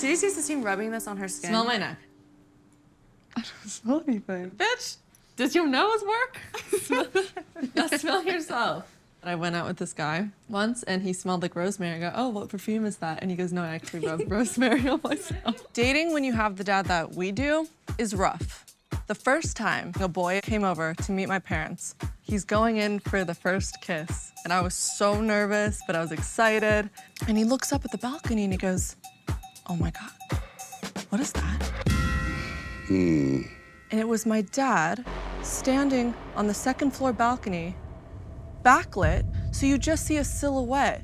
Did you see Sistine rubbing this on her skin? Smell my neck. I don't smell anything. Bitch, does your nose work? Now smell yourself. I went out with this guy once and he smelled like rosemary. I go, oh, what perfume is that? And he goes, no, I actually rub rosemary on myself. Dating when you have the dad that we do is rough. The first time a boy came over to meet my parents, he's going in for the first kiss. And I was so nervous, but I was excited. And he looks up at the balcony and he goes, oh my God, what is that? And it was my dad standing on the second floor balcony, backlit, so you just see a silhouette.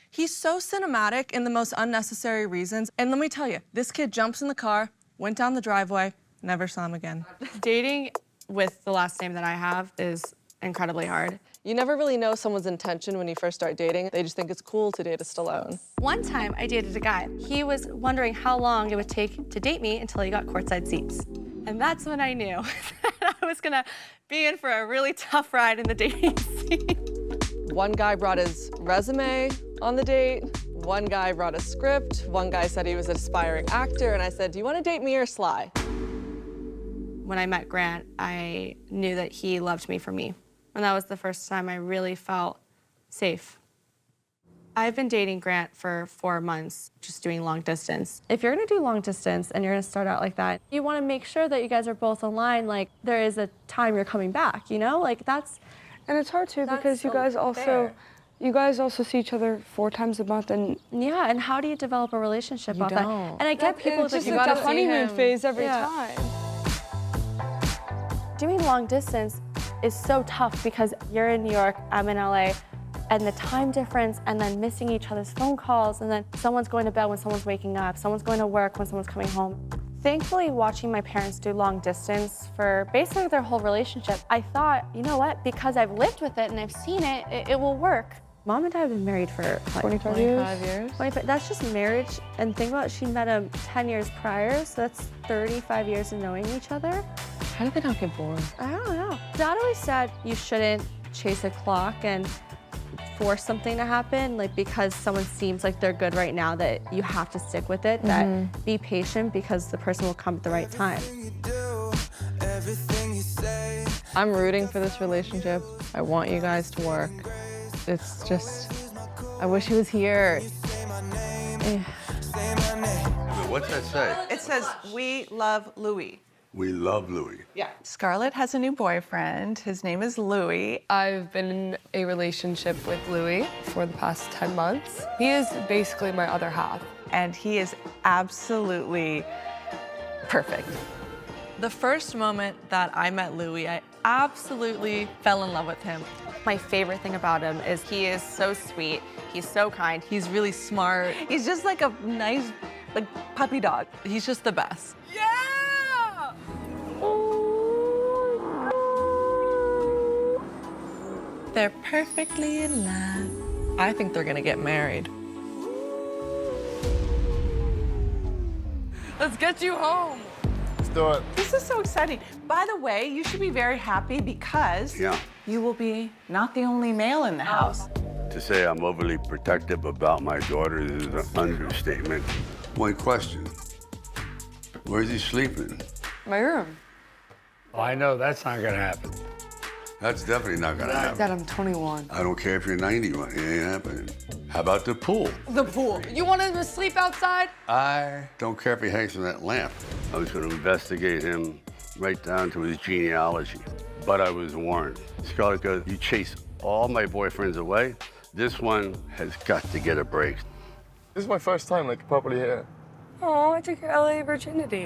He's so cinematic in the most unnecessary reasons. And let me tell you, this kid jumps in the car, went down the driveway, never saw him again. Dating with the last name that I have is incredibly hard. You never really know someone's intention when you first start dating. They just think it's cool to date a Stallone. One time I dated a guy. He was wondering how long it would take to date me until he got courtside seats. And that's when I knew that I was gonna be in for a really tough ride in the dating scene. One guy brought his resume on the date. One guy brought a script. One guy said he was an aspiring actor. And I said, do you want to date me or Sly? When I met Grant, I knew that he loved me for me. And that was the first time I really felt safe. I've been dating Grant for 4 months, just doing long distance. If you're gonna do long distance and you're gonna start out like that, you wanna make sure that you guys are both aligned, like there is a time you're coming back, you know? Like that's... And it's hard too because you guys also see each other 4 times a month and... Yeah, and how do you develop a relationship off that? don't. And I get people it's that just you like gotta the honeymoon see him. phase every Yeah. time. Doing long distance is so tough because you're in New York, I'm in LA, and the time difference, and then missing each other's phone calls, and then someone's going to bed when someone's waking up, someone's going to work when someone's coming home. Thankfully, watching my parents do long distance for basically their whole relationship, I thought, you know what, because I've lived with it and I've seen it, it will work. Mom and Dad have been married for like 25 years? 25, that's just marriage, and think about it, she met him 10 years prior, so that's 35 years of knowing each other. How did they not get bored? I don't know. Dad always said you shouldn't chase a clock and force something to happen, like because someone seems like they're good right now that you have to stick with it, that be patient because the person will come at the right time. I'm rooting for this relationship. I want you guys to work. It's just, I wish he was here. What's that say? It says, we love Louis. We love Louis. Yeah. Scarlet has a new boyfriend. His name is Louis. I've been in a relationship with Louis for the past 10 months. He is basically my other half. And he is absolutely perfect. The first moment that I met Louis, I absolutely fell in love with him. My favorite thing about him is he is so sweet, he's so kind, He's really smart. He's just like a nice, like, puppy dog. He's just the best. Yeah! They're perfectly in love. I think they're gonna get married. Let's get you home. Let's do it. This is so exciting. By the way, you should be very happy because you will be not the only male in the house. To say I'm overly protective about my daughters is an understatement. One question. Where's he sleeping? My room. Oh, I know that's not gonna happen. That's definitely not gonna happen. Dad, I'm 21. I don't care if you're 91, it ain't happening. How about the pool? The pool. You want him to sleep outside? I don't care if he hangs from that lamp. I was gonna investigate him right down to his genealogy, but I was warned. Scarlet goes, you chase all my boyfriends away, this one has got to get a break. This is my first time, like, properly here. Oh, I took your LA virginity.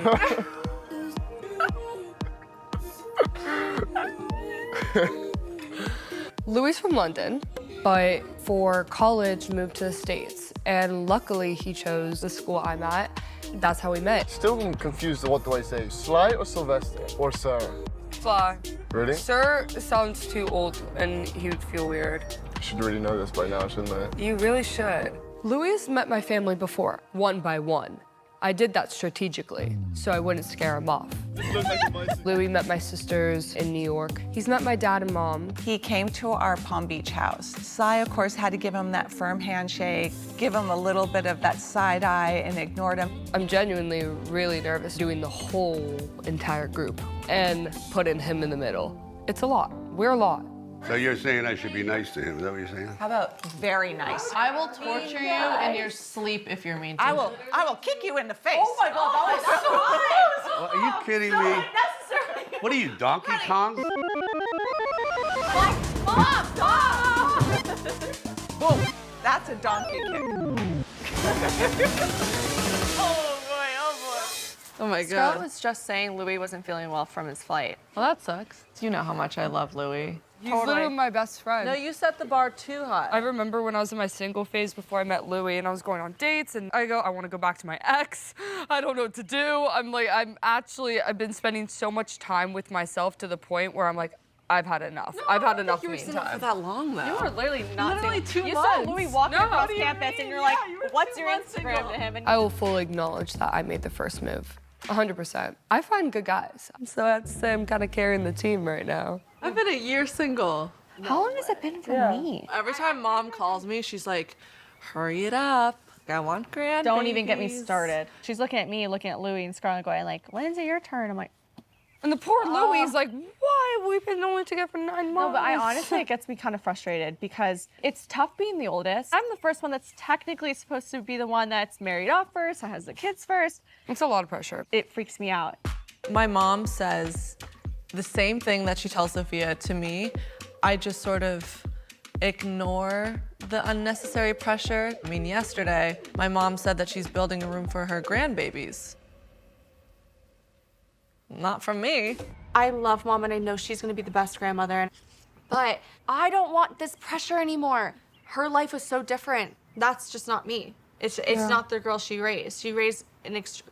Louis from London, but for college moved to the States. And luckily he chose the school I'm at. That's how we met. Still confused, what do I say? Sly or Sylvester? Or Sarah? Sly. Really? Sir sounds too old and he would feel weird. I should really know this by now, shouldn't I? You really should. Louis met my family before, one by one. I did that strategically, so I wouldn't scare him off. Louis met my sisters in New York. He's met my dad and mom. He came to our Palm Beach house. Cy, of course, had to give him that firm handshake, give him a little bit of that side eye, and ignored him. I'm genuinely really nervous doing the whole entire group and putting him in the middle. It's a lot. We're a lot. So you're saying I should be nice to him? Is that what you're saying? How about very nice? I will torture you in your sleep if you're mean to I me. will kick you in the face. Oh my God, that was so Well, are you kidding me? unnecessary. What are you, Donkey Kong? Mom, stop! Boom. That's a donkey kick. Oh my Scarlet God. was just saying Louis wasn't feeling well from his flight. Well, that sucks. You know how much I love Louis. He's literally my best friend. No, you set the bar too high. I remember when I was in my single phase before I met Louis and I was going on dates and I want to go back to my ex. I don't know what to do. I've been spending so much time with myself to the point where I'm like, I've had enough. I've had enough me for time. that long though. You were literally not Literally saying, 2 you months. saw Louis walking No. across What do you campus and mean? you're like, Yeah, you were what's 2 your months Instagram single. to him? And I will fully acknowledge that I made the first move. 100%. I find good guys. So I have to say I'm kind of carrying the team right now. I've been a year single. how long has it been for me? Every time mom calls me, she's like, hurry it up. I want grandbabies. Don't even get me started. She's looking at me, looking at Louis and Scarlet going like, when is it your turn? I'm like, And the poor Louis is like, why? We've been only together for 9 months. no, but I honestly, it gets me kind of frustrated because it's tough being the oldest. I'm the first one that's technically supposed to be the one that's married off first, that has the kids first. It's a lot of pressure. It freaks me out. My mom says the same thing that she tells Sophia to me. I just sort of ignore the unnecessary pressure. I mean, yesterday, my mom said that she's building a room for her grandbabies. Not from me. I love mom and I know she's gonna be the best grandmother, but I don't want this pressure anymore. Her life was so different. That's just not me. It's not the girl she raised. She raised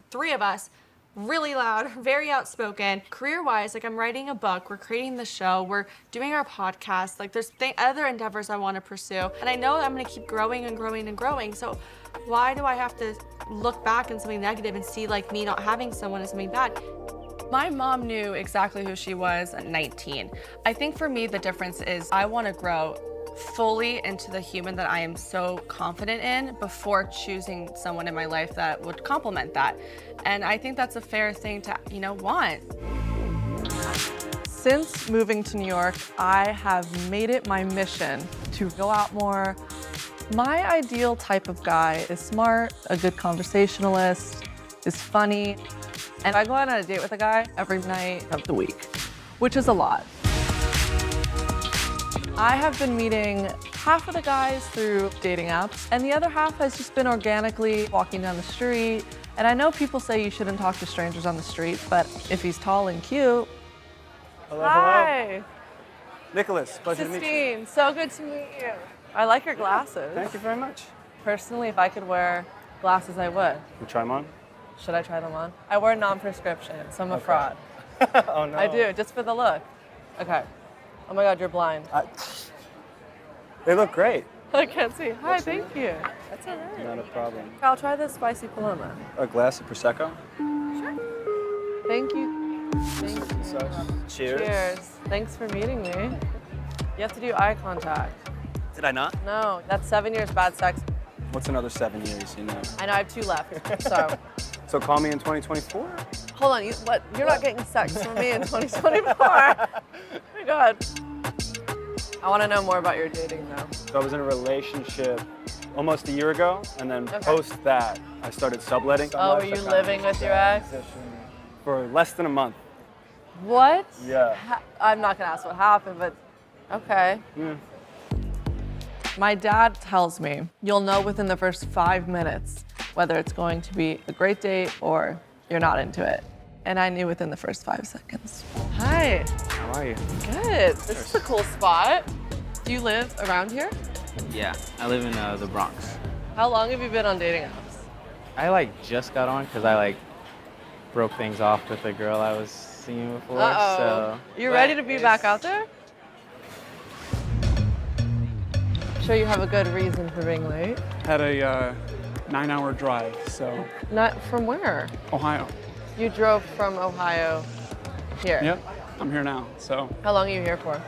3 of us, really loud, very outspoken. Career-wise, like I'm writing a book, we're creating the show, we're doing our podcast. Like there's other endeavors I want to pursue, and I know that I'm gonna keep growing and growing and growing. So why do I have to look back on something negative and see like me not having someone as something bad? My mom knew exactly who she was at 19. I think for me, the difference is I want to grow fully into the human that I am so confident in before choosing someone in my life that would complement that. And I think that's a fair thing to, want. Since moving to New York, I have made it my mission to go out more. My ideal type of guy is smart, a good conversationalist, is funny, and I go out on a date with a guy every night of the week, which is a lot. I have been meeting half of the guys through dating apps, and the other half has just been organically walking down the street. And I know people say you shouldn't talk to strangers on the street, but if he's tall and cute. Hello, Hi. hello. Nicholas, pleasure to meet you. Sistine, so good to meet you. I like your glasses. Thank you very much. Personally, if I could wear glasses, I would. You try them on? Should I try them on? I wear non-prescription, so I'm a fraud. Oh no. I do, just for the look. Okay. Oh my God, you're blind. They look great. I can't see. Hi, thank you. That's all right. Not a problem. I'll try this spicy Paloma. A glass of Prosecco? Thank you. Thank you. Such. Cheers. Cheers. Thanks for meeting me. You have to do eye contact. Did I not? No, that's 7 years bad sex. What's another 7 years, you know? I know I have 2 left, so. So call me in 2024? Hold on, what? You're not getting sex from me in 2024. Oh my God. I want to know more about your dating though. So I was in a relationship almost a year ago, and then post that, I started subletting. Oh, were you living with your ex? For less than a month. What? Yeah. I'm not gonna ask what happened, but okay. Yeah. My dad tells me you'll know within the first 5 minutes whether it's going to be a great date or you're not into it. And I knew within the first 5 seconds. Hi. How are you? Good. This is a cool spot. Do you live around here? Yeah, I live in the Bronx. How long have you been on dating apps? I just got on because I broke things off with a girl I was seeing before. Uh-oh. So You ready to be back out there? I'm sure you have a good reason for being late. Had a 9-hour drive, so Not from where? Ohio. You drove from Ohio here. Yep, I'm here now. So How long are you here for?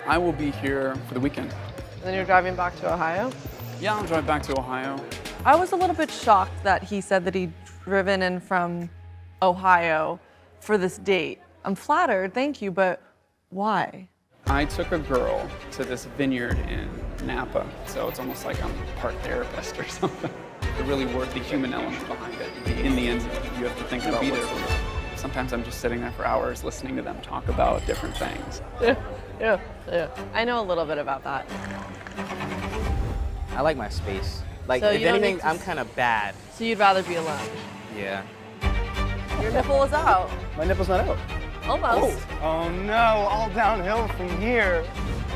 I will be here for the weekend. And then you're driving back to Ohio? Yeah, I'll drive back to Ohio. I was a little bit shocked that he said that he'd driven in from Ohio for this date. I'm flattered, thank you, but why? I took a girl to this vineyard in Napa, so it's almost like I'm part therapist or something. To really work the human element behind it. In the end, you have to think about what's there. Sometimes I'm just sitting there for hours listening to them talk about different things. Yeah. I know a little bit about that. I like my space. Like, So if you don't anything, need to I'm kind of bad. So you'd rather be alone? Yeah. Your nipple is out. My nipple's not out. Almost. Oh no, all downhill from here.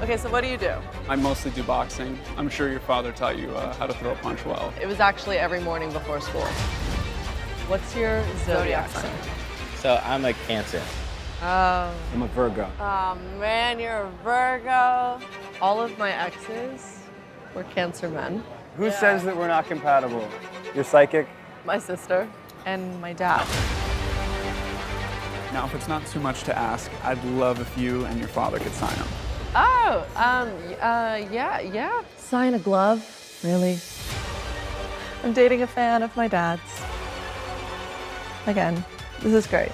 Okay, so what do you do? I mostly do boxing. I'm sure your father taught you how to throw a punch well. It was actually every morning before school. What's your zodiac sign? So I'm a Cancer. Oh. I'm a Virgo. Oh man, you're a Virgo. All of my exes were Cancer men. Who says that we're not compatible? You're psychic? My sister and my dad. Now, if it's not too much to ask, I'd love if you and your father could sign them. Oh, yeah. Sign a glove? Really? I'm dating a fan of my dad's. Again, this is great.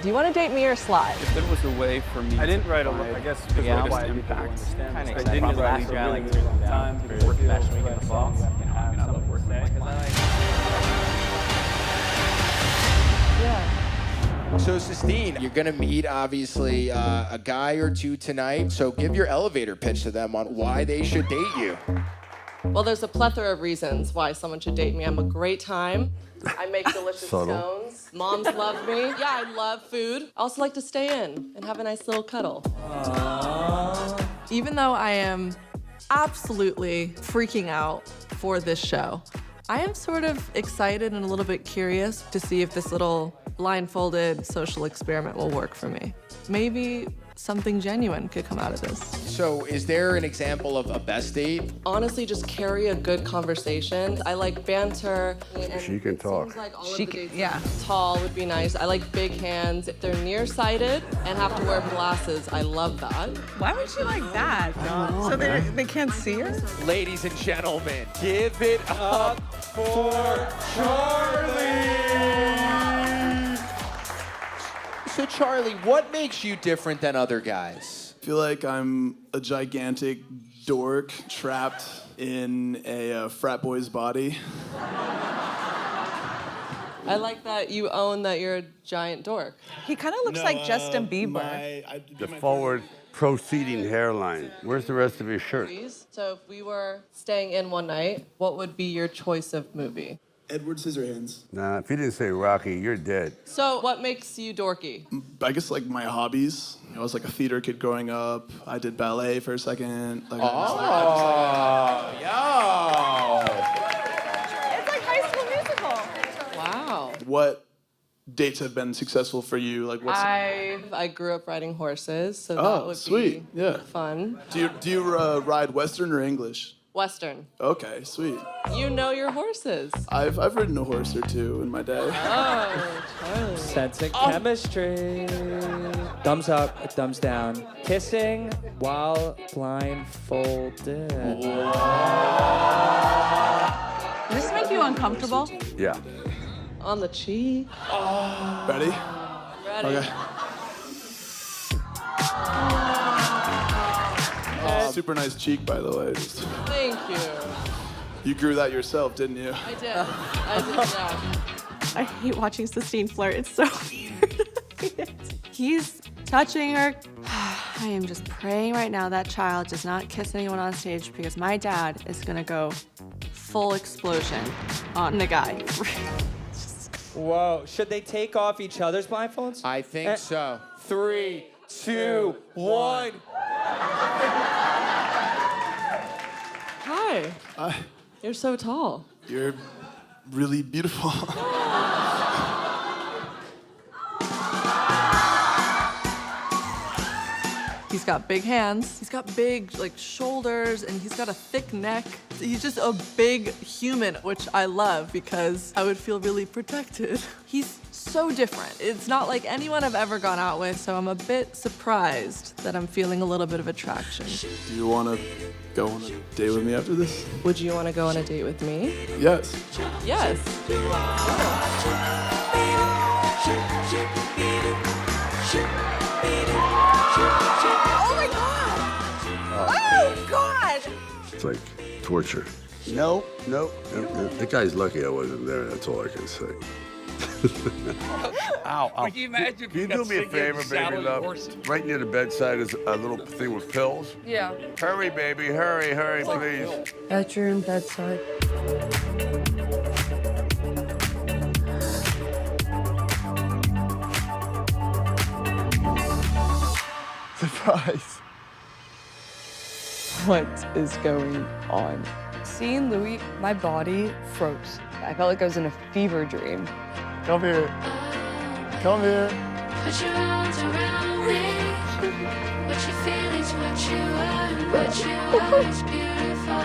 Do you want to date me or Sly? If there was a way for me I didn't write a provide I guess the Yeah, greatest why impact. Kind of I excited. didn't Probably last last a round, really like 3 long time time for fashion week in the fall. I mean, I love working with my clients. Yeah. So, Sistine, you're going to meet, obviously, a guy or two tonight. So give your elevator pitch to them on why they should date you. Well, there's a plethora of reasons why someone should date me. I'm a great time. I make delicious scones. Moms love me. Yeah, I love food. I also like to stay in and have a nice little cuddle. Even though I am absolutely freaking out for this show, I am sort of excited and a little bit curious to see if this little blindfolded social experiment will work for me. Maybe something genuine could come out of this. So is there an example of a best date? Honestly, just carry a good conversation. I like banter. And She can talk. Seems like all of the dates tall would be nice. I like big hands. If they're nearsighted and have to wear glasses, I love that. Why would she like that? So they can't see her? Ladies and gentlemen, give it up for Charlie! So Charlie, what makes you different than other guys? I feel like I'm a gigantic dork trapped in a frat boy's body. I like that you own that you're a giant dork. He kind of looks like Justin Bieber. The forward proceeding hairline. Where's the rest of his shirt? So if we were staying in one night, what would be your choice of movie? Edward Scissorhands. Nah, if you didn't say Rocky, you're dead. So what makes you dorky? I guess like my hobbies. I was like a theater kid growing up. I did ballet for a second. Like, Yo! It's like High School Musical. Wow. What dates have been successful for you? Like what's I grew up riding horses, so that would sweet. be Yeah. fun. Do you ride Western or English? Western. Okay, sweet. You know your horses. I've ridden a horse or two in my day. Oh, Charlie. Sensing chemistry. Thumbs up, thumbs down. Kissing while blindfolded. Does this make you uncomfortable? Yeah. On the cheek. Ready? Ready. Okay. Super nice cheek, by the way. Thank you. You grew that yourself, didn't you? I did. Yeah. I hate watching Sistine flirt. It's so weird. He's touching her. I am just praying right now that child does not kiss anyone on stage because my dad is gonna go full explosion on the guy. Whoa, should they take off each other's blindfolds? I think so. 3, 2, 1. Hi. Hi. You're so tall. You're really beautiful. He's got big hands. He's got big like shoulders and he's got a thick neck. He's just a big human, which I love because I would feel really protected. He's so different. It's not like anyone I've ever gone out with, so I'm a bit surprised that I'm feeling a little bit of attraction. Do you want to go on a date with me after this? Would you want to go on a date with me? Yes. Yes. Oh my God! Oh God! It's like torture. No. That guy's lucky I wasn't there. That's all I can say. Ow. Can you imagine if Can you got do me a sick favor, and baby saddled love? horses? Right near the bedside is a little thing with pills. Yeah. Hurry, baby, hurry, please. Bedroom, bedside. Surprise. What is going on? Seeing Louis, my body froze. I felt like I was in a fever dream. Come here. Come here. Put your arms around me. What you feel is what you are. What you are is beautiful.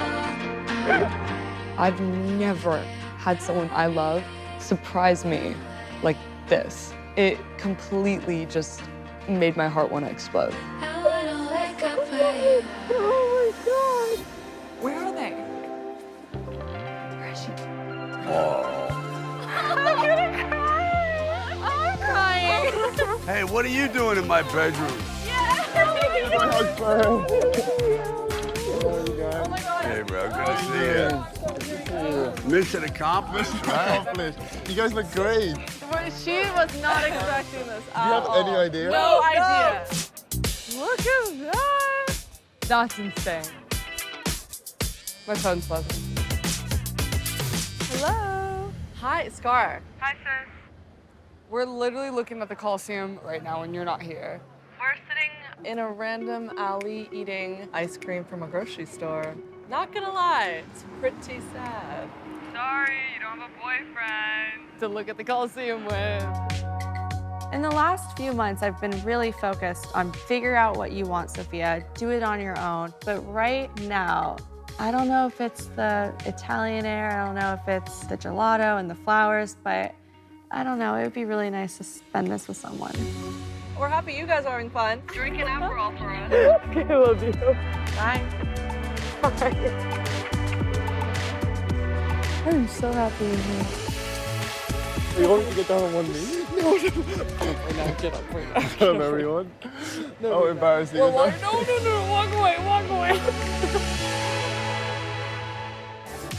I've never had someone I love surprise me like this. It completely just made my heart want to explode. I wanna wake up with you. Oh my God. Where are they? Where is she? I'm gonna cry. I'm crying. Hey, what are you doing in my bedroom? Oh my God. Hey, bro, good to see you. Mission accomplished, right? Accomplished. You guys look great. She was not expecting this at Do you have all. any idea? No idea. Look at that. That's insane. My phone's buzzing. Hello. Hi, Scar. Hi, sis. We're literally looking at the Coliseum right now when you're not here. We're sitting in a random alley eating ice cream from a grocery store. Not gonna lie, it's pretty sad. Sorry, you don't have a boyfriend to look at the Coliseum with. In the last few months, I've been really focused on figure out what you want, Sophia. Do it on your own. But right now, I don't know if it's the Italian air, I don't know if it's the gelato and the flowers, but I don't know, it would be really nice to spend this with someone. We're happy you guys are having fun. Drink an Aperol for us. Okay, I love you. Bye. I'm so happy you're here. Are you going to get down on one knee? No, get up right now. In front of everyone? Oh, embarrassing. No, walk away.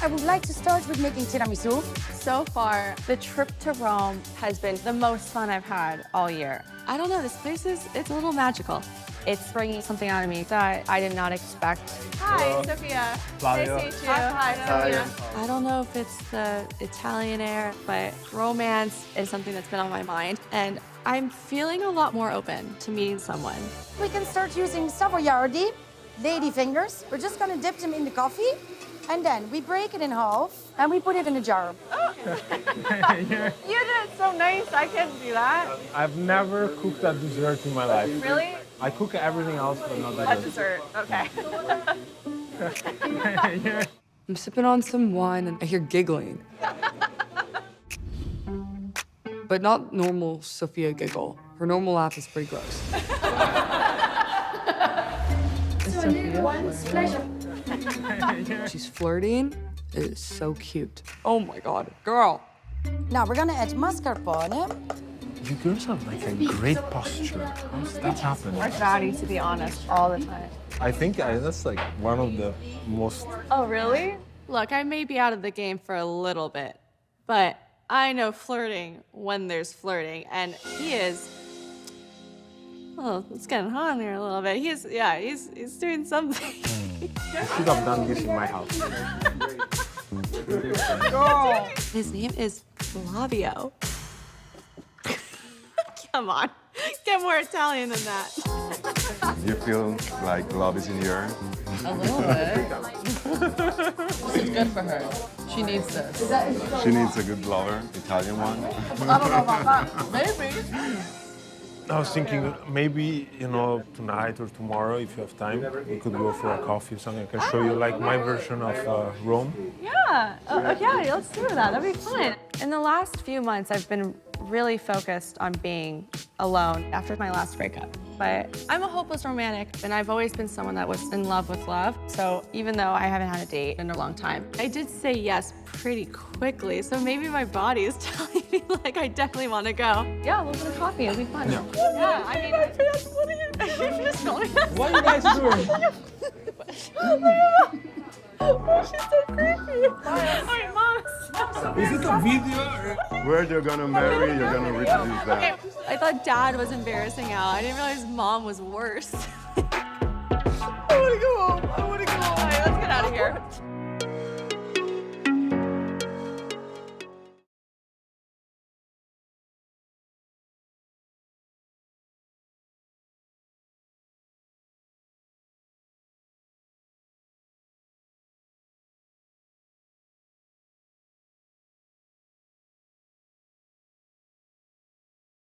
I would like to start with making tiramisu. So far, the trip to Rome has been the most fun I've had all year. I don't know, this place it's a little magical. It's bringing something out of me that I did not expect. Hi, Sophia. Flavia. Nice to meet you. Hi, Sophia. I don't know if it's the Italian air, but romance is something that's been on my mind, and I'm feeling a lot more open to meeting someone. We can start using savoiardi, lady fingers. We're just gonna dip them in the coffee, and then we break it in half, and we put it in a jar. You did it so nice. I couldn't do that. I've never cooked a dessert in my life. Really? I cook everything else, but not A dessert. Okay. I'm sipping on some wine and I hear giggling. But not normal Sophia giggle. Her normal laugh is pretty gross. She's flirting. It is so cute. Oh my God, girl. Now we're gonna add mascarpone. You girls have like a great posture. How's that happening? We're fatty, to be honest, all the time. I think that's like one of the most. Oh, really? Look, I may be out of the game for a little bit, but I know flirting when there's flirting, and he is. Oh, it's getting hot in here a little bit. He's doing something. I should have done this in my house. His name is Flavio. Come on, get more Italian than that. Do you feel like love is in the air? A little bit. This is good for her. She needs this. She needs a good lover, Italian one. I don't know about that. Maybe. I was thinking maybe, you know, tonight or tomorrow, if you have time, we could go for a coffee or something. I can show you like my version of Rome. Yeah, yeah, let's do that. That'd be fun. In the last few months, I've been really focused on being alone after my last breakup. But I'm a hopeless romantic, and I've always been someone that was in love with love. So even though I haven't had a date in a long time, I did say yes pretty quickly. So maybe my body is telling me like I definitely want to go. Yeah, a little bit of coffee, it'll be fun. Yeah, I mean, my pants, what are you just going? What are you guys doing? Oh, she's so creepy. Alright, Mom. Is it a video? Where you're gonna marry, you're gonna reproduce that. I thought Dad was embarrassing Al. I didn't realize Mom was worse.